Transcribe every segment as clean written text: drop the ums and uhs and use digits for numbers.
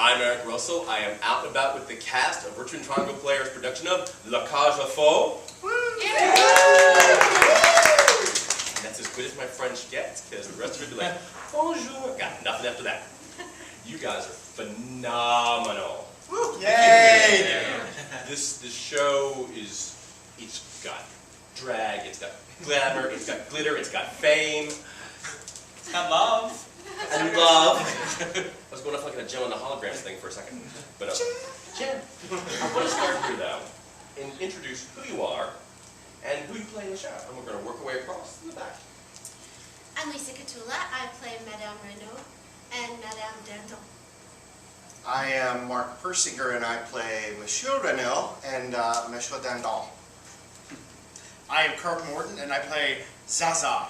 I'm Eric Russell. I am out and about with the cast of Richmond Triangle Players production of La Cage aux Folles. Yeah. And that's as good as my French gets, because the rest of it will be like, bonjour. Got nothing after that. You guys are phenomenal. Yay! This show is, it's got drag, it's got glamour, it's got glitter, it's got fame. It's got love. And love. I was going off like a Joe and the Holograms thing for a second. But, Jen, I want to start here, though, and introduce who you are and who you play in the show. And we're going to work our way across to the back. I'm Lisa Catula. I play Madame Renaud and Madame Danton. I am Mark Persinger, and I play Monsieur Renaud and Monsieur Danton. I am Kirk Morton, and I play Zaza.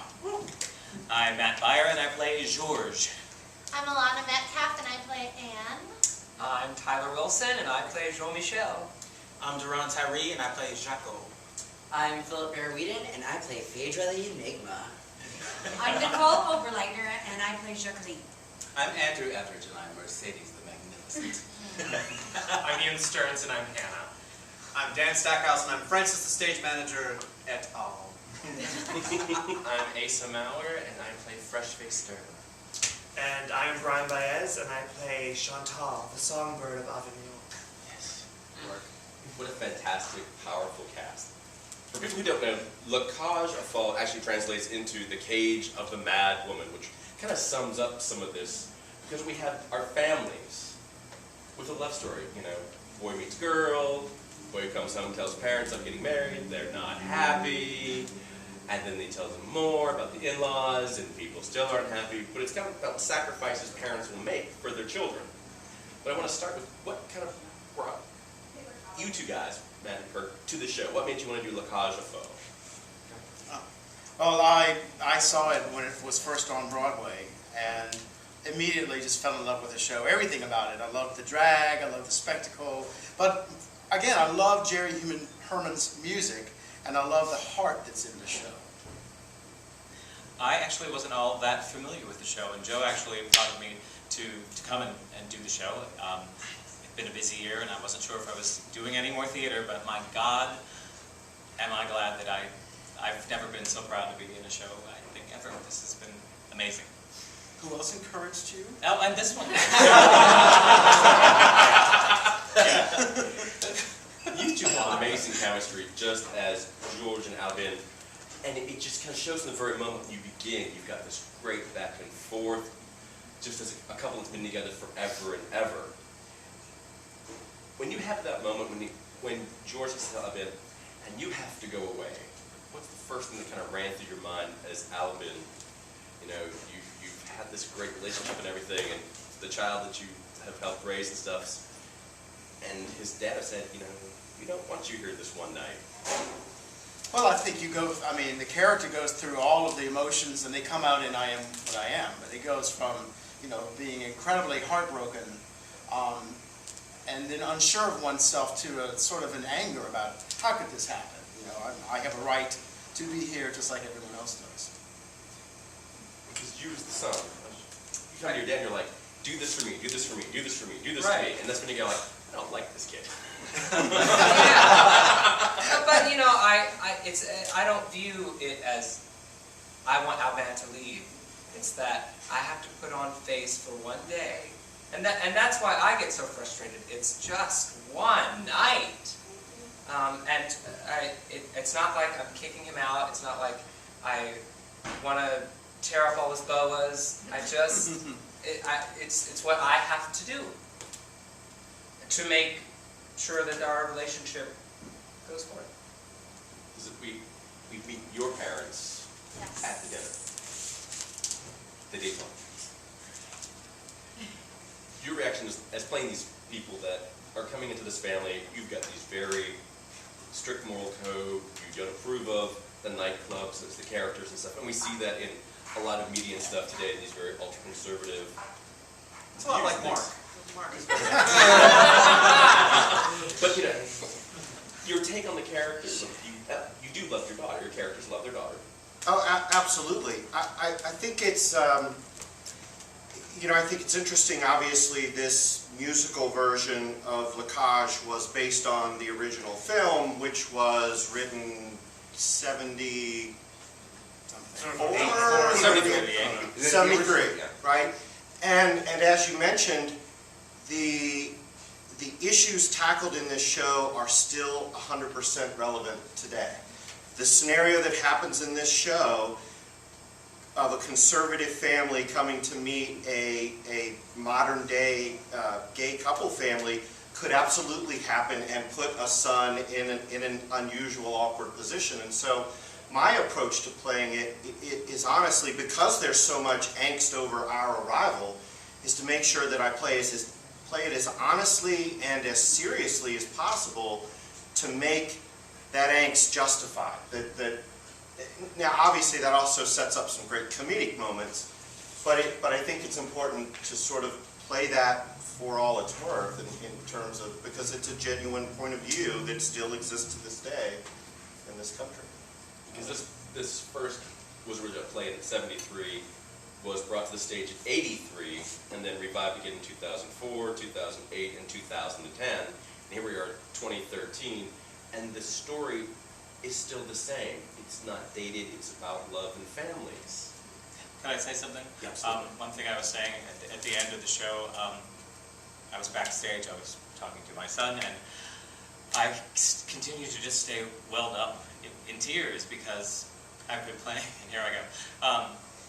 I'm Matt Byer, and I play Georges. I'm Alana Metcalf, and I play Anne. I'm Tyler Wilson, and I play Jean-Michel. I'm Duran Tyree, and I play Jaco. I'm Philip Bear-Whedon, and I play Phaedra the Enigma. I'm Nicole Oberleitner, and I play Jacqueline. I'm Andrew Etheridge, and I'm Mercedes the Magnificent. I'm Ian Stearns, and I'm Hannah. I'm Dan Stackhouse, and I'm Francis, the stage manager, et al. I'm Asa Mauer, and I play Fresh-Faced Sterling. And I'm Brian Baez, and I play Chantal, the songbird of Avignon. Yes. Mark, what a fantastic, powerful cast. For people who don't know, La Cage aux Folles actually translates into the cage of the mad woman, which kind of sums up some of this, because we have our families with a love story. You know, boy meets girl, boy comes home and tells parents, I'm getting married, they're not happy, and then they tell them more about the in-laws, and people still aren't happy, but it's kind of about sacrifices parents will make for their children. But I want to start with what kind of brought you two guys, Matt and Kirk, to the show. What made you want to do La Cage aux Folles? Well, I saw it when it was first on Broadway, and immediately just fell in love with the show. Everything about it. I loved the drag, I loved the spectacle, but again, I love Jerry Herman's music, and I love the heart that's in the show. I actually wasn't all that familiar with the show, and Joe actually invited me to come and do the show. It's been a busy year, and I wasn't sure if I was doing any more theater, but my God, am I glad that I've never been so proud to be in a show, I think, ever. This has been amazing. Who else encouraged you? Oh, and this one. You two have amazing chemistry, just as George and Albin, and it just kind of shows in the very moment you begin. You've got this great back and forth, just as a couple that's been together forever and ever. When you have that moment when George says to Albin, and you have to go away, what's the first thing that kind of ran through your mind as Albin? You know, you've had this great relationship and everything, and the child that you have helped raise and stuff, and his dad has said, you know, we don't want you here this one night. Well, I think the character goes through all of the emotions, and they come out in I Am What I Am. But it goes from, being incredibly heartbroken, and then unsure of oneself to a sort of an anger about, how could this happen? I have a right to be here just like everyone else does. Because you as the son, you turn to your dad and you're like, do this for me, do this for me, do this for me, do this for me. And that's when you go like, I don't like this kid. But I don't view it as I want Albin to leave. It's that I have to put on face for one day, and that's why I get so frustrated. It's just one night, it's not like I'm kicking him out. It's not like I want to tear up all his boas. It's what I have to do to make sure that our relationship goes forward. We meet your parents at the dinner. The date one. Your reaction as playing these people that are coming into this family, you've got these very strict moral code, you don't approve of the nightclubs, it's the characters and stuff, and we see that in a lot of media and stuff today, these very ultra-conservative. It's a lot like Mark. Mark is very But your take on the characters, you do love your daughter, your characters love their daughter. Oh, absolutely. I think it's, you know, I think it's interesting, obviously, this musical version of La Cage was based on the original film, which was written 73, right? And as you mentioned, the issues tackled in this show are still 100% relevant today. The scenario that happens in this show of a conservative family coming to meet a modern day gay couple family could absolutely happen and put a son in an unusual, awkward position. And so my approach to playing it is honestly, because there's so much angst over our arrival, is to make sure that I play it as honestly and as seriously as possible to make that angst justified. Now, obviously, that also sets up some great comedic moments, but I think it's important to sort of play that for all it's worth in terms of, because it's a genuine point of view that still exists to this day in this country. Because this first was originally played in '73, was brought to the stage in '83, and then revived again in 2004, 2008, and 2010. And here we are, 2013, and the story is still the same. It's not dated, it's about love and families. Can I say something? Yeah, absolutely. One thing I was saying at the end of the show, I was backstage, I was talking to my son, and I continue to just stay welled up in tears because I've been playing, and here I go,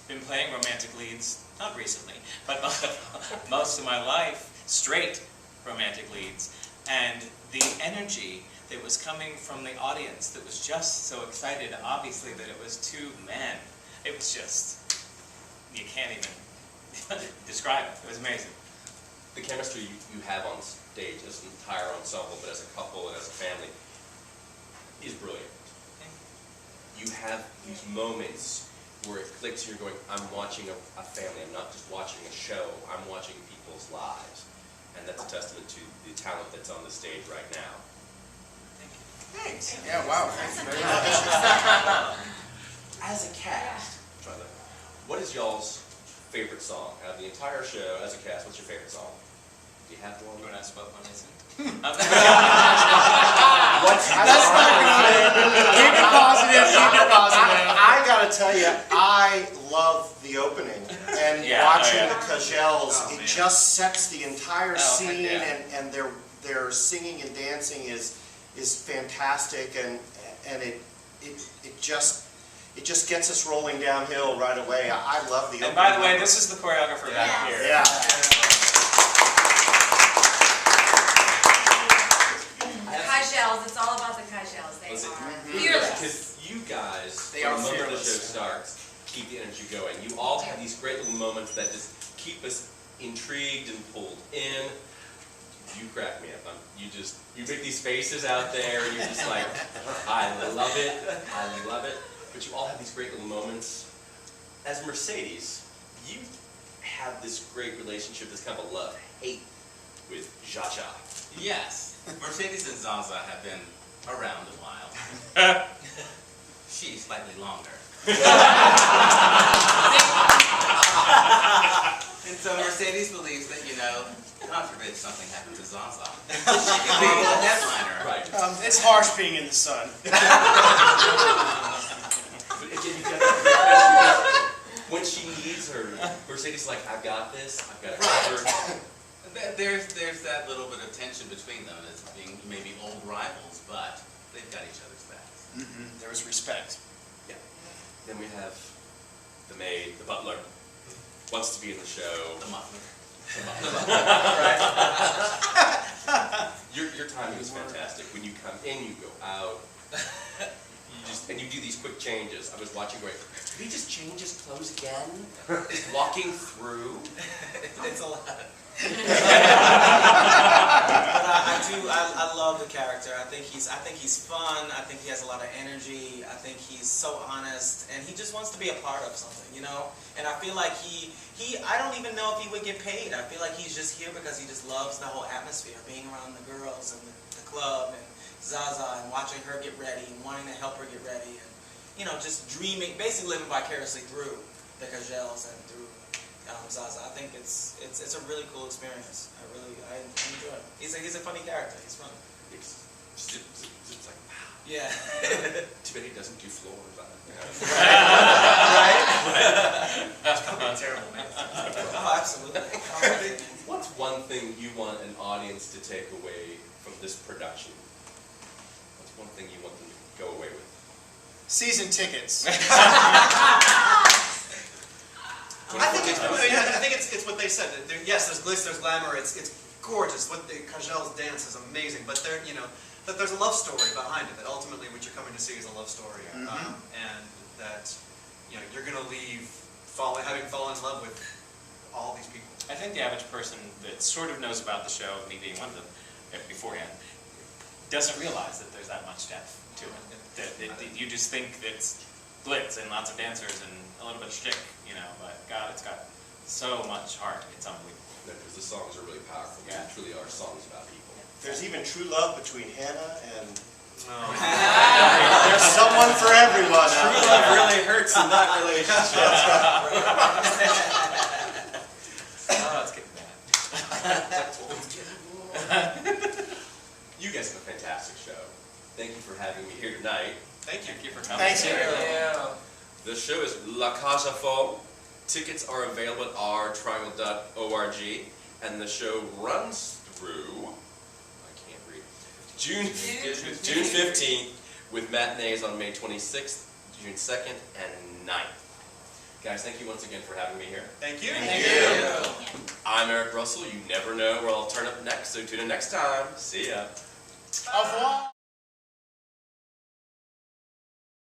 been playing romantic leads, not recently, but most of my life, straight romantic leads, and the energy that was coming from the audience that was just so excited, obviously, that it was two men. It was just, you can't even describe it. It was amazing. The chemistry you have on stage as an entire ensemble, but as a couple and as a family, is brilliant. You have these moments where it clicks and you're going, I'm watching a family, I'm not just watching a show, I'm watching people's lives. And that's a testament to the talent that's on the stage right now. Thanks. Yeah, wow. Thanks very much. As a cast, what is y'all's favorite song? Out of the entire show, as a cast, what's your favorite song? Do you have one? You want to ask what one is it? That's not good. Keep it positive, keep it positive. I gotta tell you, I love the opening. And watching the Cagelles, it just sets the entire scene, and their singing and dancing is fantastic, and it just gets us rolling downhill right away. I love the opening. And by the way, this is the choreographer back here. Yeah. Cagelles, it's all about the Cagelles. They are fearless. Because you guys, They from are the moment the fearless. show starts, keep the energy going. You all have these great little moments that just keep us intrigued and pulled in. You crack me up. You make these faces out there, and you're just like, I love it, I love it. But you all have these great little moments. As Mercedes, you have this great relationship, this kind of a love-hate with Jaja. Yes. Mercedes and Zaza have been around a while. She's slightly longer. And so Mercedes believes that, God forbid something happened to Zaza. She can be a headliner. Right. It's harsh being in the sun. When she needs her, Mercedes is like, I've got this, I've got it covered. There's that little bit of tension between them as being maybe old rivals, but they've got each other's backs. There is respect. Yeah. Then we have the maid, the butler, wants to be in the show. The muffler. Your timing is fantastic. When you come in, you go out. And you do these quick changes. I was watching going, did he just change his clothes again? Walking through? It's a lot. But I love the character. I think he's fun. I think he has a lot of energy. I think he's so honest, and he just wants to be a part of something, And I feel like I don't even know if he would get paid. I feel like he's just here because he just loves the whole atmosphere, being around the girls and the club and Zaza and watching her get ready and wanting to help her get ready and just dreaming, basically living vicariously through the Cagelles and through Zaza. I think it's a really cool experience. I enjoy it. He's a funny character. He's funny. It's like, wow. Yeah. Too bad he doesn't do floors. Right? That's probably a terrible man. Oh, absolutely. What's one thing you want an audience to take away from this production? What's one thing you want them to go away with? Season tickets. I think it's what they said. Yes, there's glitz, there's glamour. It's gorgeous. What Kajel's dance is amazing. But that there's a love story behind it. That ultimately, what you're coming to see is a love story, and that you're going to leave having fallen in love with all these people. I think the average person that sort of knows about the show, me being one of them beforehand, doesn't realize that there's that much depth to it. That you just think it's glitz and lots of dancers and a little bit of shtick, but God, it's got so much heart. It's unbelievable. Because the songs are really powerful. Yeah. They truly are songs about people. There's even true love between Hannah and... There's someone for everyone. True love really hurts in that relationship. Oh, it's getting bad. You guys have a fantastic show. Thank you for having me here tonight. Thank you for coming. Thank you. The show is La Cage aux Folles. Tickets are available at rtriangle.org, and the show runs through, I can't read, June 15th, with matinees on May 26th, June 2nd, and 9th. Guys, thank you once again for having me here. Thank you. Thank you. I'm Eric Russell. You never know where I'll turn up next, so tune in next time. See ya. Au revoir.